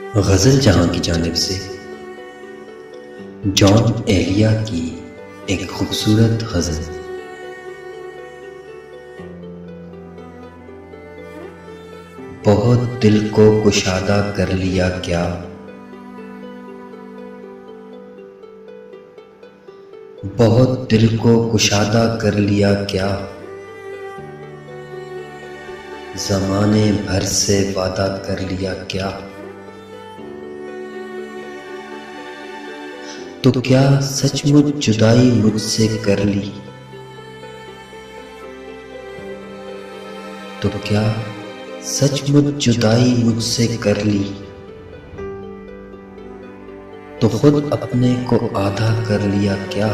गज़ल जहां की जानिब से जॉन एलिया की एक खूबसूरत गज़ल। बहुत दिल को कुशादा कर लिया क्या, बहुत दिल को कुशादा कर लिया क्या, ज़माने भर से वादा कर लिया क्या। तो क्या सचमुच जुदाई मुझसे कर ली, तो क्या सचमुच जुदाई मुझसे कर ली, तो खुद अपने को आधा कर लिया क्या।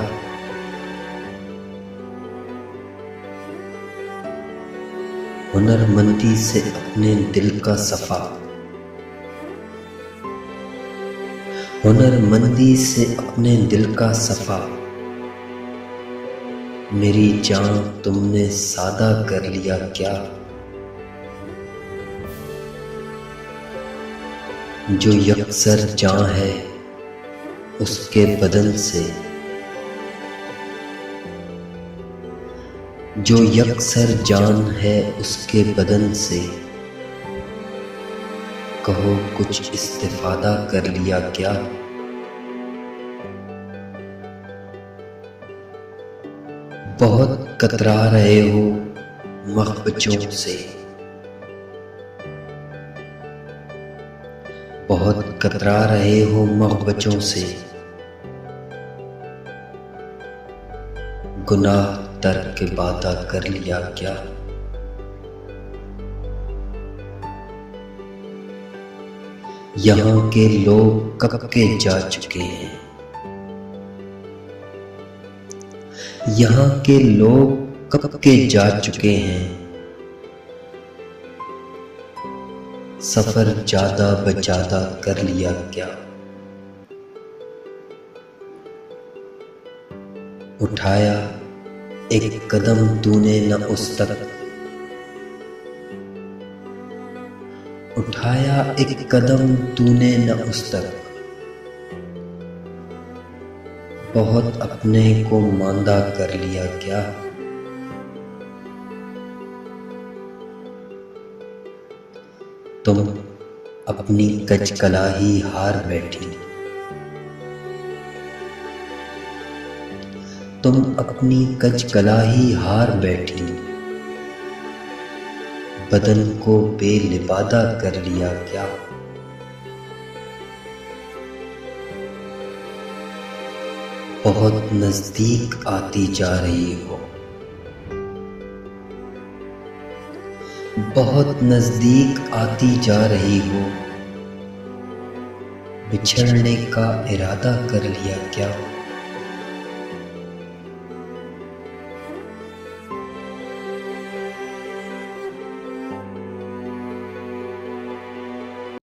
हुनरमंदी से अपने दिल का सफा, हुनरमंदी से अपने दिल का सफा, मेरी जान तुमने सादा कर लिया क्या। जो यकसर जान है उसके बदन से, जो यकसर जान है उसके बदन से, कहो कुछ इस्तिफादा कर लिया क्या। बहुत कतरा रहे हो मग़बचों से, बहुत कतरा रहे हो मग़बचों से, गुनाह तर्क वादा कर लिया क्या। यहाँ के लोग कब के जा चुके हैं, यहाँ के लोग कब के जा चुके हैं, सफर ज्यादा बजादा कर लिया क्या। उठाया एक कदम तूने न उस तक, उठाया एक कदम तूने न उस तक, बहुत अपने को मांदा कर लिया क्या। तुम अपनी कचकलाही हार बैठी, तुम अपनी कचकलाही हार बैठी, बदन को बेलिबादा कर लिया क्या। बहुत नजदीक आती जा रही हो, बहुत नजदीक आती जा रही हो, बिछड़ने का इरादा कर लिया क्या।